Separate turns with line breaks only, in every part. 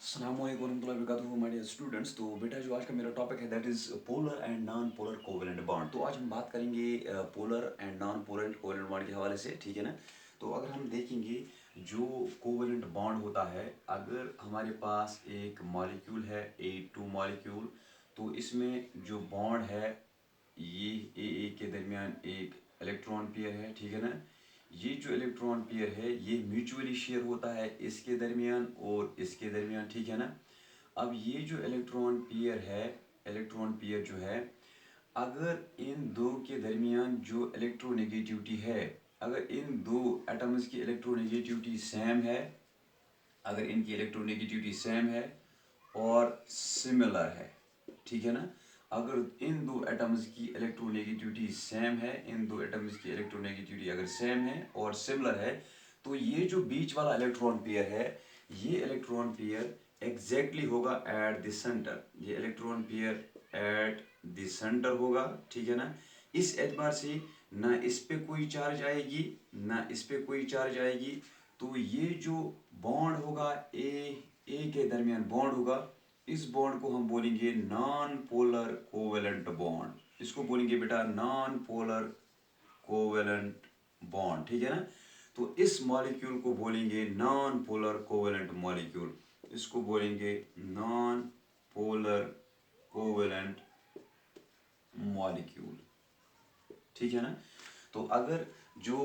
अस्सलाम वालेकुम warahmatullahi wabarakatuh my dear students. तो बेटा जो आज का मेरा टॉपिक है that is polar and non polar covalent bond. तो आज हम बात करेंगे polar and non polar covalent bond के हवाले से, ठीक है ना। तो अगर हम देखेंगे जो कोवेलेंट बॉन्ड होता है, अगर हमारे पास एक मॉलिक्यूल है A2 मॉलिक्यूल, तो इसमें जो बॉन्ड है ये ए के दरमियान एक इलेक्ट्रॉन पेयर है, ठीक है ना। ये जो इलेक्ट्रॉन पेयर है ये म्यूचुअली शेयर होता है इसके दरमियान और इसके दरमियान, ठीक है ना। अब ये जो इलेक्ट्रॉन पेयर जो है, अगर इन दो के दरमियान जो इलेक्ट्रोनेगेटिविटी है, अगर इन दो एटम्स की इलेक्ट्रोनेगेटिविटी सेम है, अगर इनकी इलेक्ट्रोनेगेटिविटी सेम है और सिमिलर है, ठीक है ना। अगर इन दो एटम्स की इलेक्ट्रोनेगेटिविटी सेम है, इन दो एटम्स की इलेक्ट्रोनेगेटिविटी अगर सेम है और सिमिलर है, तो ये जो बीच वाला इलेक्ट्रॉन पेयर है, ये इलेक्ट्रॉन पेयर एग्जैक्टली होगा एट द सेंटर। ये electron pair at the centre होगा, ठीक है ना। इस एतबार से ना इस पे कोई चार्ज आएगी ना इस पे कोई चार्ज आएगी। तो ये जो बॉन्ड होगा ए के दरमियान बॉन्ड होगा, इस बॉन्ड को हम बोलेंगे नॉन पोलर कोवेलेंट बॉन्ड। इसको बोलेंगे बेटा नॉन पोलर कोवेलेंट बॉन्ड, ठीक है ना। तो इस मॉलिक्यूल को बोलेंगे नॉन पोलर कोवेलेंट मॉलिक्यूल, इसको बोलेंगे नॉन पोलर कोवेलेंट मॉलिक्यूल, ठीक है ना। तो अगर जो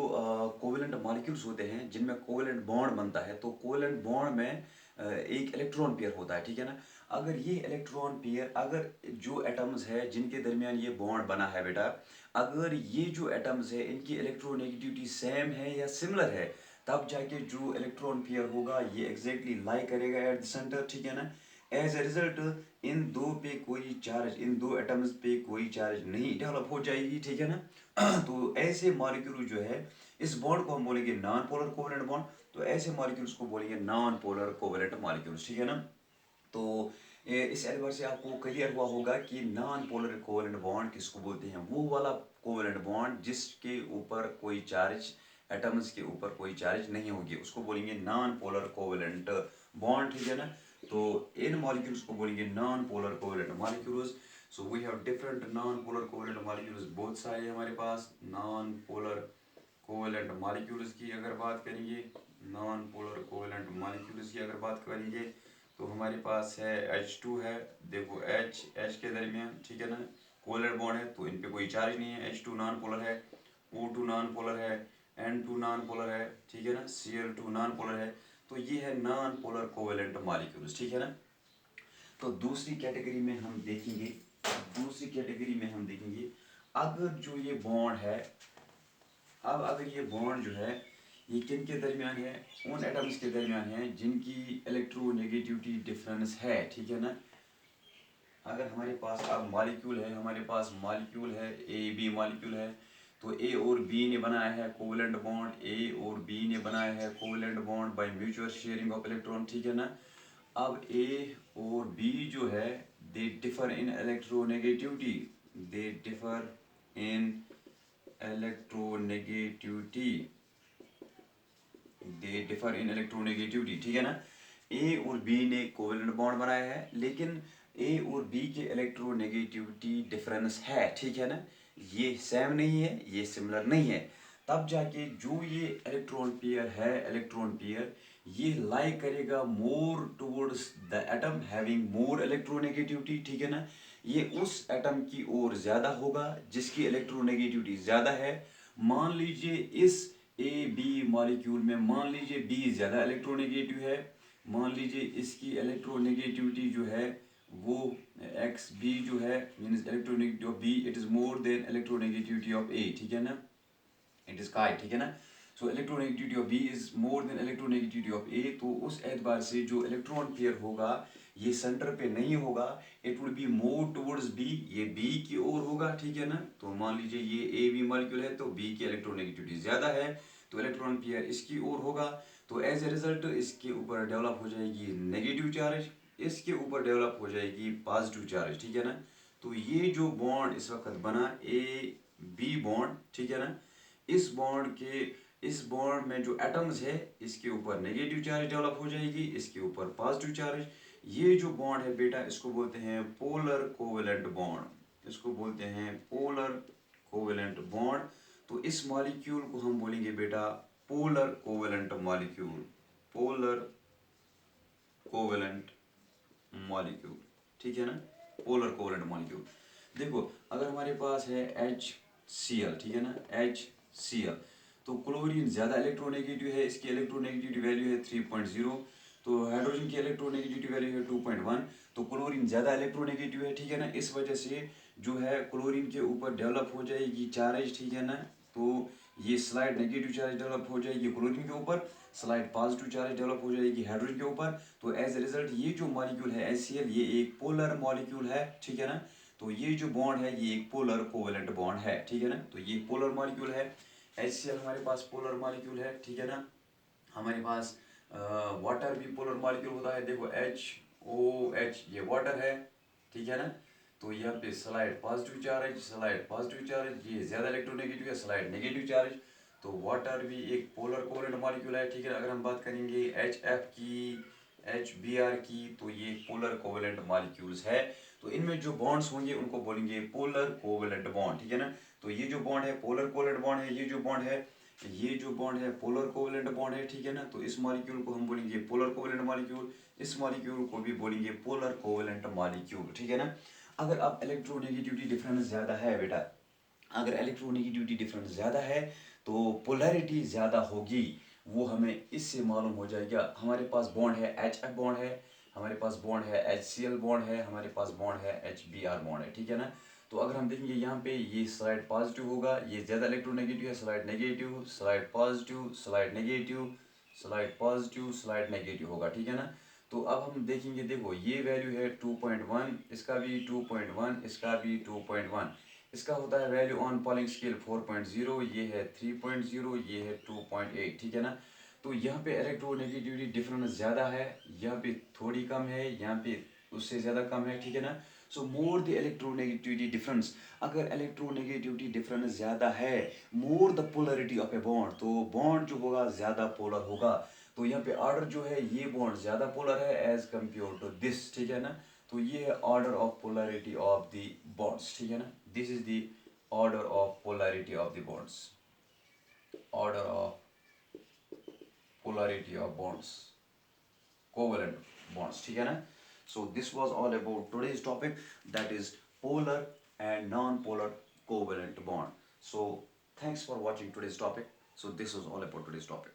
कोवेलेंट मॉलिक्यूल्स होते हैं जिनमें कोवेलेंट बॉन्ड बनता है, तो कोवेलेंट बॉन्ड में एक इलेक्ट्रॉन पेयर होता है, ठीक है ना। अगर ये इलेक्ट्रॉन पेयर, अगर जो एटम्स है जिनके दरमियान ये बॉन्ड बना है बेटा, अगर ये जो एटम्स है इनकी इलेक्ट्रोनेगेटिविटी सेम है या सिमिलर है, तब जाके जो इलेक्ट्रॉन पेयर होगा ये एग्जैक्टली लाई करेगा एट द सेंटर, ठीक है ना। एज ए रिजल्ट इन दो पे कोई चार्ज, इन दो एटम्स पे कोई चार्ज नहीं डेवलप हो जाएगी, ठीक है ना। तो ऐसे मॉलिक्यूल जो है, इस बॉन्ड को हम बोलेंगे नॉन पोलर कोवेलेंट बॉन्ड। तो ऐसे मॉलिक्यूल्स को बोलेंगे नॉन पोलर कोवेलेंट मॉलिक्यूल्स, ठीक है ना। तो इस एडवर्ड से आपको क्लियर हुआ होगा कि नॉन पोलर कोवेलेंट बॉन्ड किसको बोलते हैं। वो वाला कोवेलेंट बॉन्ड जिसके ऊपर कोई चार्ज, एटम्स के ऊपर कोई चार्ज नहीं होगी, उसको बोलेंगे नॉन पोलर कोवेलेंट बॉन्ड, ठीक है ना। तो इन मॉलिक्यूल्स को बोलेंगे non polar covalent molecules. So we have different non polar covalent molecules, बहुत सारे हमारे पास नॉन पोलर कोवेलेंट मॉलिक्यूल्स की अगर बात करेंगे, नॉन पोलर कोवेलेंट मॉलिक्यूल्स की अगर बात करेंगे, तो हमारे पास है H2 है। देखो H के दरमियान, ठीक है ना, कोवेलेंट बॉन्ड है, तो इन पे कोई चार्ज नहीं है। H2 नॉन पोलर है, O2 नॉन पोलर है, N2 नॉन पोलर है, ठीक है ना, Cl2 नॉन पोलर है। तो ये है नॉन पोलर कोवेलेंट मॉलिक्यूल्स, ठीक है ना। तो दूसरी कैटेगरी में हम देखेंगे, अगर जो ये बॉन्ड है, अब अगर ये बॉन्ड जो है ये किन के दरमियान है, उन एटम्स के दरमियान है जिनकी इलेक्ट्रोनेगेटिविटी डिफरेंस है, ठीक है ना। अगर हमारे पास अब मॉलिक्यूल है, हमारे पास मॉलिक्यूल है ए बी मॉलिक्यूल है, तो ए और बी ने बनाया है कोवेलेंट बॉन्ड, ए और बी ने बनाया है covalent bond by mutual sharing of electron, ठीक है ना। अब ए और बी जो है they differ in electronegativity, they differ in electronegativity they differ in electronegativity, ठीक है ना। ए और बी ने कोवेलेंट बॉन्ड बनाया है, लेकिन ए और बी के इलेक्ट्रोनेगेटिविटी डिफरेंस है, ठीक है ना। ये सेम नहीं है, ये सिमिलर नहीं है। तब जाके जो ये इलेक्ट्रॉन पेयर ये लाई करेगा more towards the atom having more electronegativity, ठीक है ना। ये उस एटम की ओर ज्यादा होगा जिसकी इलेक्ट्रोनेगेटिविटी ज्यादा है। मान लीजिए इस ए बी मॉलिक्यूल में, मान लीजिए बी ज़्यादा इलेक्ट्रोनेगेटिव है, मान लीजिए इसकी इलेक्ट्रोनेगेटिविटी जो है वो एक्स बी जो है means electronegative of B it is more than electronegativity of A, ठीक है ना, इट इज़ काय, ठीक है ना। So electronegativity of B is more than electronegativity of A. तो उस एतबार से जो इलेक्ट्रॉन पेयर होगा ये सेंटर पे नहीं होगा, it would be more towards b, ये बी की ओर होगा, ठीक है ना। तो मान लीजिए ये ए बी मॉलिक्यूल है, तो बी की इलेक्ट्रोनेगेटिविटी ज़्यादा है, तो इलेक्ट्रॉन पेयर इसकी ओर होगा। तो एज ए रिजल्ट इसके ऊपर डेवलप हो जाएगी नेगेटिव चार्ज, इसके ऊपर डेवलप हो जाएगी पॉजिटिव चार्ज, ठीक है ना। तो ये जो बॉन्ड इस वक्त बना ए बी बॉन्ड, ठीक है ना, इस बॉन्ड में जो एटम्स है इसके ऊपर नेगेटिव चार्ज डेवलप हो जाएगी, इसके ऊपर पॉजिटिव चार्ज। ये जो बॉन्ड है बेटा इसको बोलते हैं पोलर कोवेलेंट बॉन्ड, इसको बोलते हैं पोलर कोवेलेंट बॉन्ड। तो इस मॉलिक्यूल को हम बोलेंगे बेटा polar covalent molecule, polar covalent molecule, ठीक है ना, पोलर कोवेलेंट मॉलिक्यूल। देखो अगर हमारे पास है HCl, ठीक है ना, HCl, तो क्लोरीन ज़्यादा इलेक्ट्रोनेगेटिव है, इसकी इलेक्ट्रोनेगेटिविटी वैल्यू है 3.0, तो हाइड्रोजन की इलेक्ट्रोनेगेटिविटी वैल्यू है 2.1, तो क्लोरीन ज़्यादा इलेक्ट्रोनेगेटिव है, ठीक है ना, इस वजह से जो है क्लोरीन के ऊपर डेवलप हो जाएगी चार्ज, ठीक है ना, तो ये स्लाइड नेगेटिव चार्ज डेवलप हो जाएगी क्लोरीन के ऊपर, स्लाइड पॉजिटिव चार्ज डेवलप हो जाएगी हाइड्रोजन के ऊपर। तो एज ए रिजल्ट ये जो मॉलिक्यूल है HCl ये एक पोलर मॉलिक्यूल है, ठीक है ना, तो ये जो बॉन्ड है ये एक पोलर कोवेलेंट बॉन्ड है, ठीक है ना, तो ये पोलर मॉलिक्यूल है। HCl हमारे पास पोलर मॉलिक्यूल है, ठीक है ना। हमारे पास वाटर भी पोलर मॉलिक्यूल होता है, देखो HOH ये वाटर है, ठीक है ना, तो यहाँ पे slide positive charge, slide positive charge, ये ज़्यादा इलेक्ट्रोनेगेटिव है, स्लाइड नेगेटिव चार्ज, तो वाटर भी एक पोलर कोवेलेंट मॉलिक्यूल है, ठीक है। अगर हम बात करेंगे HF की, HBr की, तो ये पोलर कोवेलेंट मॉलिक्यूल्स है। तो इनमें जो बॉन्ड्स होंगे उनको बोलेंगे पोलर कोवेलेंट बॉन्ड, ठीक है ना। तो ये जो बॉन्ड है पोलर कोवेलेंट बॉन्ड है, ये जो बॉन्ड है, ये जो बॉन्ड है पोलर कोवेलेंट बॉन्ड है, ठीक है ना। तो इस मॉलिक्यूल को हम बोलेंगे पोलर कोवेलेंट मॉलिक्यूल, इस मॉलिक्यूल को भी बोलेंगे पोलर कोवेलेंट मॉलिक्यूल, ठीक है ना। अगर अब इलेक्ट्रोनेगेटिविटी डिफरेंस ज़्यादा है बेटा, अगर इलेक्ट्रोनेगेटिविटी डिफरेंस ज़्यादा है तो पोलैरिटी ज़्यादा होगी, वो हमें इससे मालूम हो जाएगा। हमारे पास बॉन्ड है HF बॉन्ड है, हमारे पास बॉन्ड है HCl बॉन्ड है, हमारे पास बॉन्ड है HBr बॉन्ड है, ठीक है ना। तो अगर हम देखेंगे यहाँ पे ये स्लाइड पॉजिटिव होगा, ये ज़्यादा इलेक्ट्रोनेगेटिव है, slide negative, slide positive, slide negative, slide positive, slide negative होगा, ठीक है ना। तो अब हम देखेंगे, देखो ये वैल्यू है 2.1, इसका भी 2.1, इसका भी 2.1, इसका होता है वैल्यू ऑन पॉलिंग स्केल 4.0, ये है 3.0, ये है 2.8, ठीक है ना। तो यहाँ पे इलेक्ट्रोनेगेटिविटी डिफरेंस ज़्यादा है, यहाँ पे थोड़ी कम है, यहाँ पे उससे ज़्यादा कम है, ठीक है ना। सो मोर द इलेक्ट्रोनेगेटिविटी डिफरेंस, अगर इलेक्ट्रोनेगेटिविटी डिफरेंस ज़्यादा है, more the polarity of a bond, तो बॉन्ड जो होगा ज़्यादा पोलर होगा। तो यहाँ पे ऑर्डर जो है ये बॉन्ड ज़्यादा पोलर है एज कम्पेयर टू दिस, ठीक है ना। तो ये है order of polarity of the bonds, ठीक है ना। This is the order of polarity of the bonds, order of polarity of bonds, covalent bonds, ठीक है ना। So this was all about today's topic, that is polar and non-polar covalent bond. So thanks for watching today's topic. So this was all about today's topic.